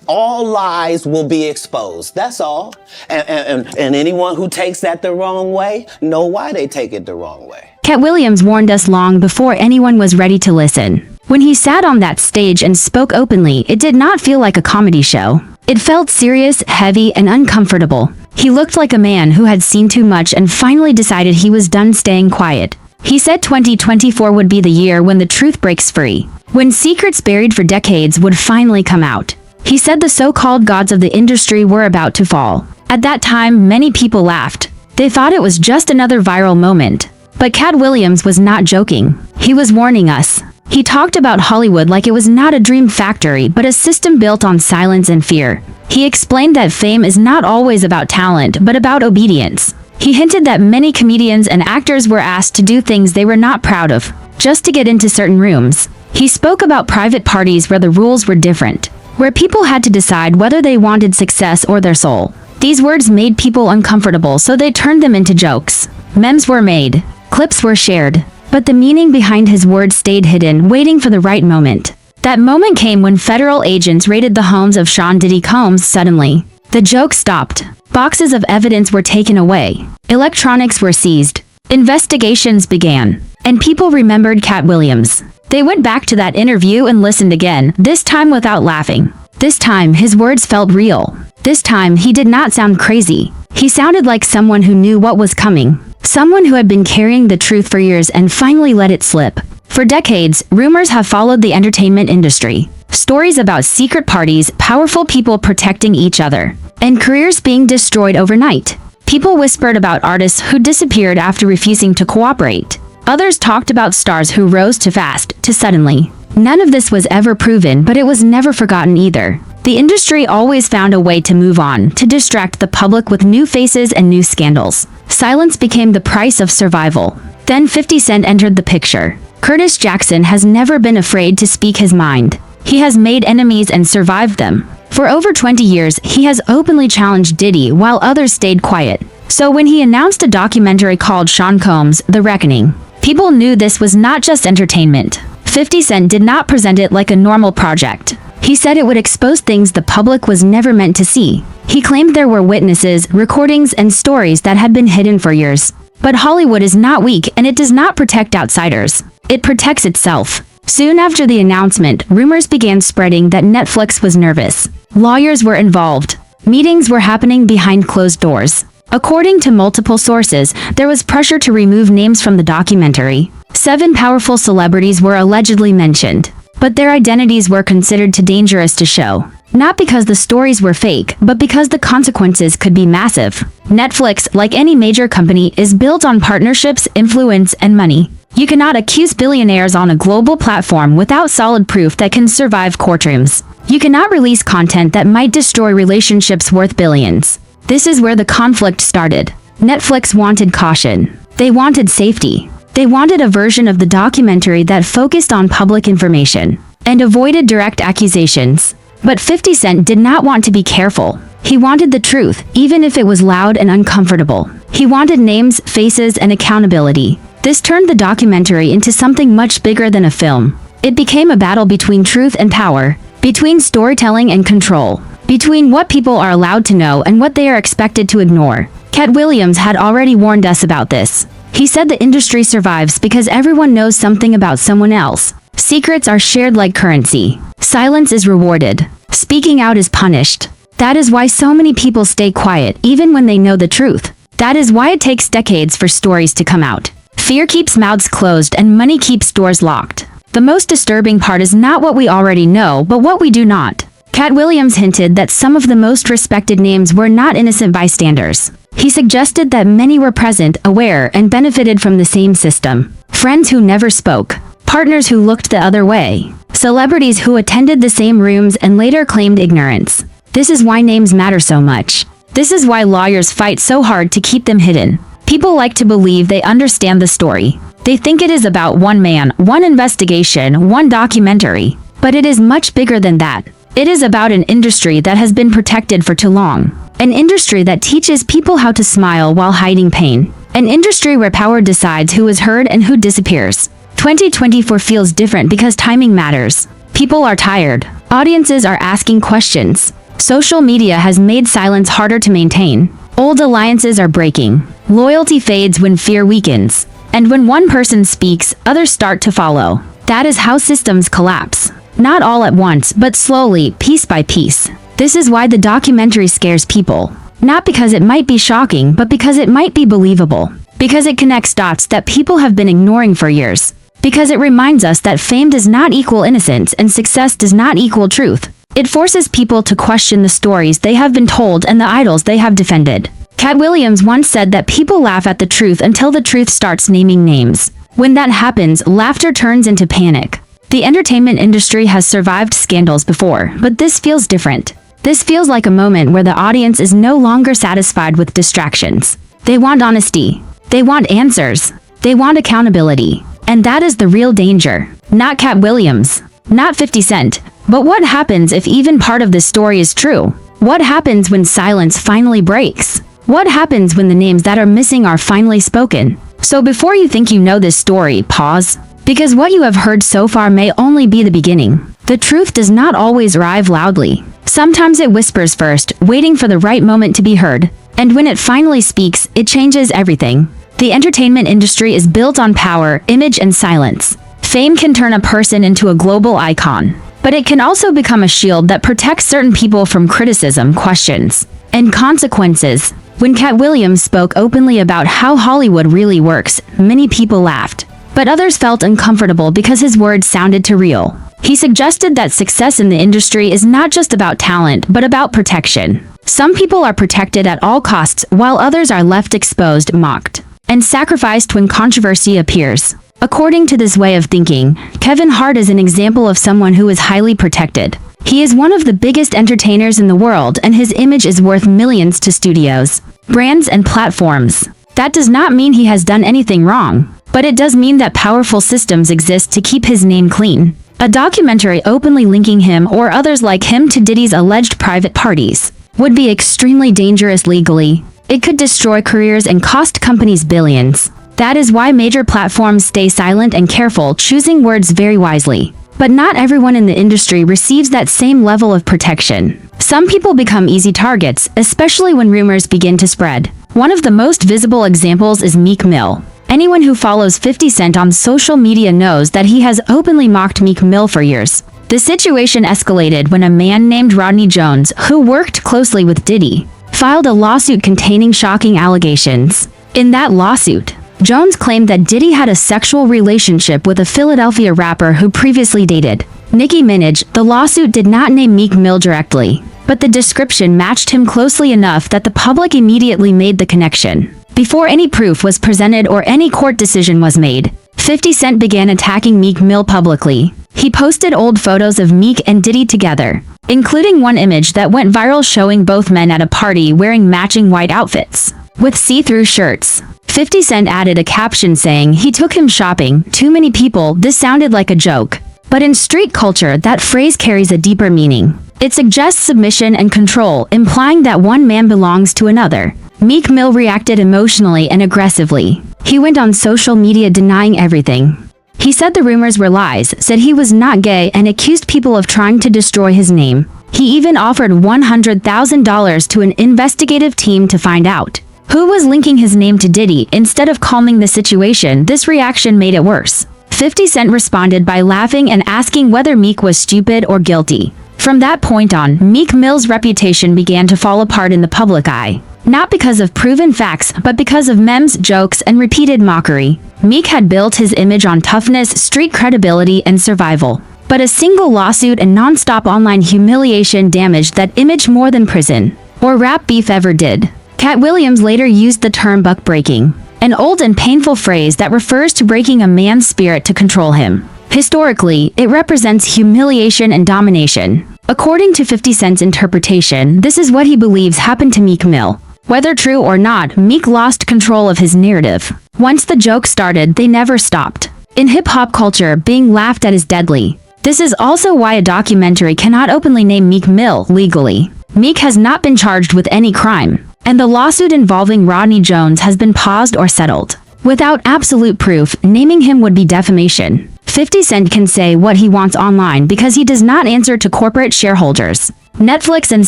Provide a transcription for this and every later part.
All lies will be exposed. That's all. And anyone who takes that the wrong way know why they take it the wrong way. Katt Williams warned us long before anyone was ready to listen. When he sat on that stage and spoke openly, it did not feel like a comedy show. It felt serious, heavy, and uncomfortable. He looked like a man who had seen too much and finally decided he was done staying quiet. He said 2024 would be the year when the truth breaks free, when secrets buried for decades would finally come out. He said the so-called gods of the industry were about to fall. At that time, many people laughed. They thought it was just another viral moment. But Katt Williams was not joking. He was warning us. He talked about Hollywood like it was not a dream factory but a system built on silence and fear. He explained that fame is not always about talent but about obedience. He hinted that many comedians and actors were asked to do things they were not proud of, just to get into certain rooms. He spoke about private parties where the rules were different, where people had to decide whether they wanted success or their soul. These words made people uncomfortable, so they turned them into jokes. Memes were made, clips were shared, but the meaning behind his words stayed hidden, waiting for the right moment. That moment came when federal agents raided the homes of Diddy Combs suddenly. The joke stopped. Boxes of evidence were taken away. Electronics were seized. Investigations began. And people remembered Katt Williams. They went back to that interview and listened again, this time without laughing. This time, his words felt real. This time, he did not sound crazy. He sounded like someone who knew what was coming. Someone who had been carrying the truth for years and finally let it slip. For decades, rumors have followed the entertainment industry. Stories about secret parties, powerful people protecting each other, and careers being destroyed overnight. People whispered about artists who disappeared after refusing to cooperate. Others talked about stars who rose too fast, too suddenly. None of this was ever proven, but it was never forgotten either. The industry always found a way to move on, to distract the public with new faces and new scandals. Silence became the price of survival. Then 50 Cent entered the picture. Curtis Jackson has never been afraid to speak his mind. He has made enemies and survived them. For over 20 years, he has openly challenged Diddy while others stayed quiet. So when he announced a documentary called Sean Combs, The Reckoning, people knew this was not just entertainment. 50 Cent did not present it like a normal project. He said it would expose things the public was never meant to see. He claimed there were witnesses, recordings, and stories that had been hidden for years. But Hollywood is not weak, and it does not protect outsiders. It protects itself. Soon after the announcement, rumors began spreading that Netflix was nervous. Lawyers were involved. Meetings were happening behind closed doors. According to multiple sources, there was pressure to remove names from the documentary. 7 powerful celebrities were allegedly mentioned, but their identities were considered too dangerous to show. Not because the stories were fake, but because the consequences could be massive. Netflix, like any major company, is built on partnerships, influence, and money. You cannot accuse billionaires on a global platform without solid proof that can survive courtrooms. You cannot release content that might destroy relationships worth billions. This is where the conflict started. Netflix wanted caution. They wanted safety. They wanted a version of the documentary that focused on public information and avoided direct accusations. But 50 Cent did not want to be careful. He wanted the truth, even if it was loud and uncomfortable. He wanted names, faces, and accountability. This turned the documentary into something much bigger than a film. It became a battle between truth and power, between storytelling and control, between what people are allowed to know and what they are expected to ignore. Katt Williams had already warned us about this. He said the industry survives because everyone knows something about someone else. Secrets are shared like currency. Silence is rewarded. Speaking out is punished. That is why so many people stay quiet, even when they know the truth. That is why it takes decades for stories to come out. Fear keeps mouths closed and money keeps doors locked. The most disturbing part is not what we already know, but what we do not. Katt Williams hinted that some of the most respected names were not innocent bystanders. He suggested that many were present, aware, and benefited from the same system. Friends who never spoke. Partners who looked the other way. Celebrities who attended the same rooms and later claimed ignorance. This is why names matter so much. This is why lawyers fight so hard to keep them hidden. People like to believe they understand the story. They think it is about one man, one investigation, one documentary. But it is much bigger than that. It is about an industry that has been protected for too long. An industry that teaches people how to smile while hiding pain. An industry where power decides who is heard and who disappears. 2024 feels different because timing matters. People are tired. Audiences are asking questions. Social media has made silence harder to maintain. Old alliances are breaking. Loyalty fades when fear weakens. And when one person speaks, others start to follow. That is how systems collapse. Not all at once, but slowly, piece by piece. This is why the documentary scares people. Not because it might be shocking, but because it might be believable. Because it connects dots that people have been ignoring for years. Because it reminds us that fame does not equal innocence and success does not equal truth. It forces people to question the stories they have been told and the idols they have defended. Katt Williams once said that people laugh at the truth until the truth starts naming names. When that happens, laughter turns into panic. The entertainment industry has survived scandals before, but this feels different. This feels like a moment where the audience is no longer satisfied with distractions. They want honesty. They want answers. They want accountability. And that is the real danger. Not Katt Williams. Not 50 Cent. But what happens if even part of this story is true? What happens when silence finally breaks? What happens when the names that are missing are finally spoken? So before you think you know this story, pause. Because what you have heard so far may only be the beginning. The truth does not always arrive loudly. Sometimes it whispers first, waiting for the right moment to be heard. And when it finally speaks, it changes everything. The entertainment industry is built on power, image, and silence. Fame can turn a person into a global icon. But it can also become a shield that protects certain people from criticism, questions, and consequences. When Katt Williams spoke openly about how Hollywood really works, many people laughed. But others felt uncomfortable because his words sounded too real. He suggested that success in the industry is not just about talent, but about protection. Some people are protected at all costs, while others are left exposed, mocked, and sacrificed when controversy appears. According to this way of thinking, Kevin Hart is an example of someone who is highly protected. He is one of the biggest entertainers in the world, and his image is worth millions to studios, brands, and platforms. That does not mean he has done anything wrong, but it does mean that powerful systems exist to keep his name clean. A documentary openly linking him or others like him to Diddy's alleged private parties would be extremely dangerous legally. It could destroy careers and cost companies billions. That is why major platforms stay silent and careful, choosing words very wisely. But not everyone in the industry receives that same level of protection. Some people become easy targets, especially when rumors begin to spread. One of the most visible examples is Meek Mill. Anyone who follows 50 Cent on social media knows that he has openly mocked Meek Mill for years. The situation escalated when a man named Rodney Jones, who worked closely with Diddy, filed a lawsuit containing shocking allegations. In that lawsuit, Jones claimed that Diddy had a sexual relationship with a Philadelphia rapper who previously dated Nicki Minaj. The lawsuit did not name Meek Mill directly, but the description matched him closely enough that the public immediately made the connection. Before any proof was presented or any court decision was made, 50 Cent began attacking Meek Mill publicly. He posted old photos of Meek and Diddy together, including one image that went viral showing both men at a party wearing matching white outfits with see-through shirts. 50 Cent added a caption saying he took him shopping. Too many people. This sounded like a joke. But in street culture, that phrase carries a deeper meaning. It suggests submission and control, implying that one man belongs to another. Meek Mill reacted emotionally and aggressively. He went on social media denying everything. He said the rumors were lies, said he was not gay, and accused people of trying to destroy his name. He even offered $100,000 to an investigative team to find out who was linking his name to Diddy. Instead of calming the situation, this reaction made it worse. 50 Cent responded by laughing and asking whether Meek was stupid or guilty. From that point on, Meek Mill's reputation began to fall apart in the public eye. Not because of proven facts, but because of memes, jokes, and repeated mockery. Meek had built his image on toughness, street credibility, and survival. But a single lawsuit and non-stop online humiliation damaged that image more than prison or rap beef ever did. Katt Williams later used the term buck breaking, an old and painful phrase that refers to breaking a man's spirit to control him. Historically, it represents humiliation and domination. According to 50 Cent's interpretation, this is what he believes happened to Meek Mill. Whether true or not, Meek lost control of his narrative. Once the joke started, they never stopped. In hip-hop culture, being laughed at is deadly. This is also why a documentary cannot openly name Meek Mill legally. Meek has not been charged with any crime, and the lawsuit involving Rodney Jones has been paused or settled. Without absolute proof, naming him would be defamation. 50 Cent can say what he wants online because he does not answer to corporate shareholders. Netflix and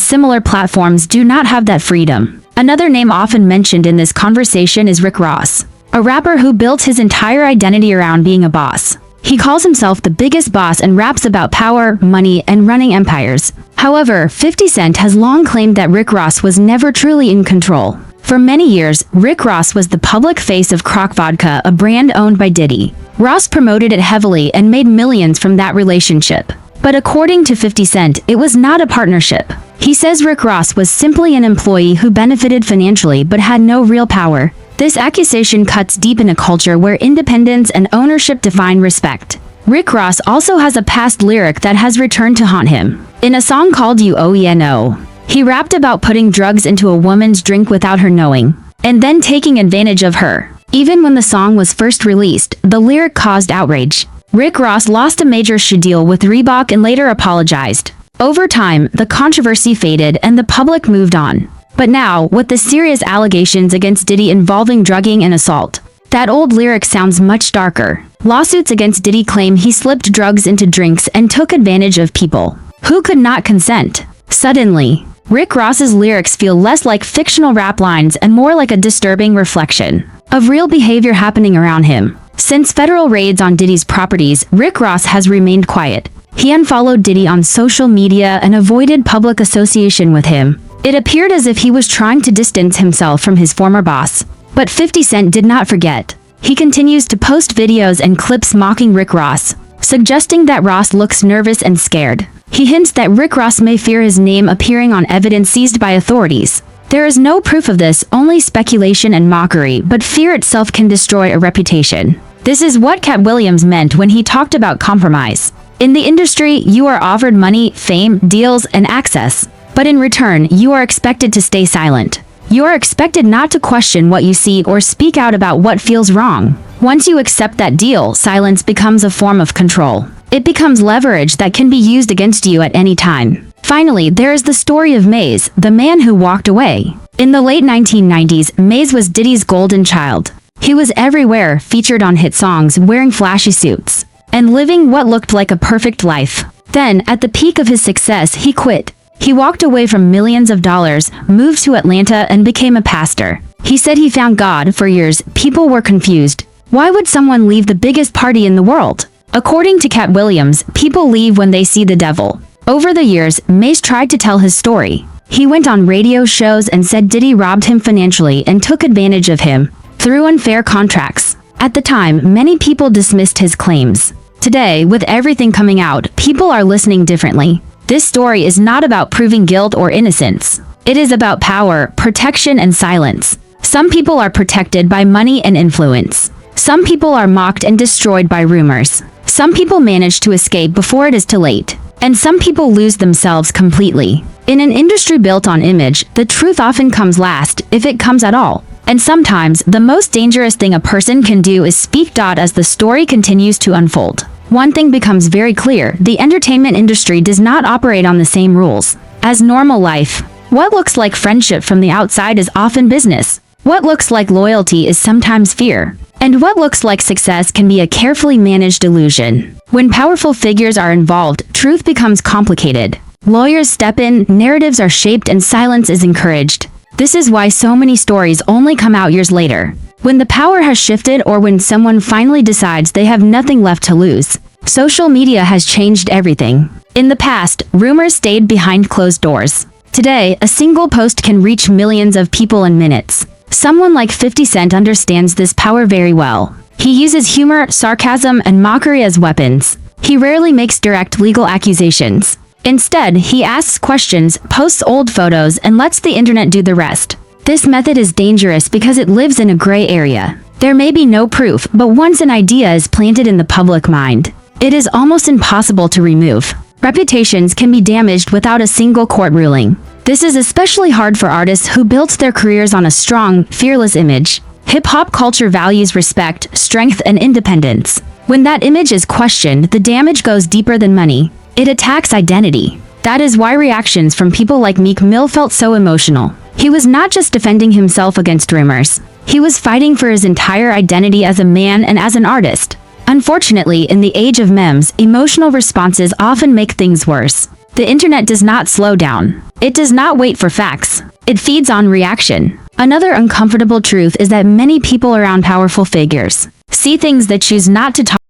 similar platforms do not have that freedom. Another name often mentioned in this conversation is Rick Ross, a rapper who built his entire identity around being a boss. He calls himself the biggest boss and raps about power, money, and running empires. However, 50 Cent has long claimed that Rick Ross was never truly in control. For many years, Rick Ross was the public face of Croc Vodka, a brand owned by Diddy. Ross promoted it heavily and made millions from that relationship. But according to 50 Cent, it was not a partnership. He says Rick Ross was simply an employee who benefited financially but had no real power. This accusation cuts deep in a culture where independence and ownership define respect. Rick Ross also has a past lyric that has returned to haunt him. In a song called You Oh Yeah No, he rapped about putting drugs into a woman's drink without her knowing, and then taking advantage of her. Even when the song was first released, the lyric caused outrage. Rick Ross lost a major shoe deal with Reebok and later apologized. Over time, the controversy faded and the public moved on. But now, with the serious allegations against Diddy involving drugging and assault, that old lyric sounds much darker. Lawsuits against Diddy claim he slipped drugs into drinks and took advantage of people who could not consent. Suddenly, Rick Ross's lyrics feel less like fictional rap lines and more like a disturbing reflection of real behavior happening around him. Since federal raids on Diddy's properties, Rick Ross has remained quiet. He unfollowed Diddy on social media and avoided public association with him. It appeared as if he was trying to distance himself from his former boss. But 50 Cent did not forget. He continues to post videos and clips mocking Rick Ross, suggesting that Ross looks nervous and scared. He hints that Rick Ross may fear his name appearing on evidence seized by authorities. There is no proof of this, only speculation and mockery, but fear itself can destroy a reputation. This is what Katt Williams meant when he talked about compromise. In the industry, you are offered money, fame, deals, and access. But in return, you are expected to stay silent. You are expected not to question what you see or speak out about what feels wrong. Once you accept that deal, silence becomes a form of control. It becomes leverage that can be used against you at any time. Finally, there is the story of Maze, the man who walked away. In the late 1990s, Maze was Diddy's golden child. He was everywhere, featured on hit songs, wearing flashy suits, and living what looked like a perfect life. Then, at the peak of his success, he quit. He walked away from millions of dollars, moved to Atlanta, and became a pastor. He said he found God. For years, people were confused. Why would someone leave the biggest party in the world? According to Katt Williams, people leave when they see the devil. Over the years, Maze tried to tell his story. He went on radio shows and said Diddy robbed him financially and took advantage of him through unfair contracts. At the time, many people dismissed his claims. Today, with everything coming out, people are listening differently. This story is not about proving guilt or innocence. It is about power, protection, and silence. Some people are protected by money and influence. Some people are mocked and destroyed by rumors. Some people manage to escape before it is too late. And some people lose themselves completely. In an industry built on image, the truth often comes last, if it comes at all. And sometimes, the most dangerous thing a person can do is speak. As the story continues to unfold, one thing becomes very clear: the entertainment industry does not operate on the same rules as normal life. What looks like friendship from the outside is often business. What looks like loyalty is sometimes fear. And what looks like success can be a carefully managed illusion. When powerful figures are involved, truth becomes complicated. Lawyers step in, narratives are shaped, and silence is encouraged. This is why so many stories only come out years later, when the power has shifted or when someone finally decides they have nothing left to lose. Social media has changed everything. In the past, rumors stayed behind closed doors. Today, a single post can reach millions of people in minutes. Someone like 50 Cent understands this power very well. He uses humor, sarcasm, and mockery as weapons. He rarely makes direct legal accusations. Instead, he asks questions, posts old photos, and lets the internet do the rest. This method is dangerous because it lives in a gray area. There may be no proof, but once an idea is planted in the public mind, it is almost impossible to remove. Reputations can be damaged without a single court ruling. This is especially hard for artists who built their careers on a strong, fearless image. Hip-hop culture values respect, strength, and independence. When that image is questioned, the damage goes deeper than money. It attacks identity. That is why reactions from people like Meek Mill felt so emotional. He was not just defending himself against rumors. He was fighting for his entire identity as a man and as an artist. Unfortunately, in the age of memes, emotional responses often make things worse. The internet does not slow down. It does not wait for facts. It feeds on reaction. Another uncomfortable truth is that many people around powerful figures see things that choose not to talk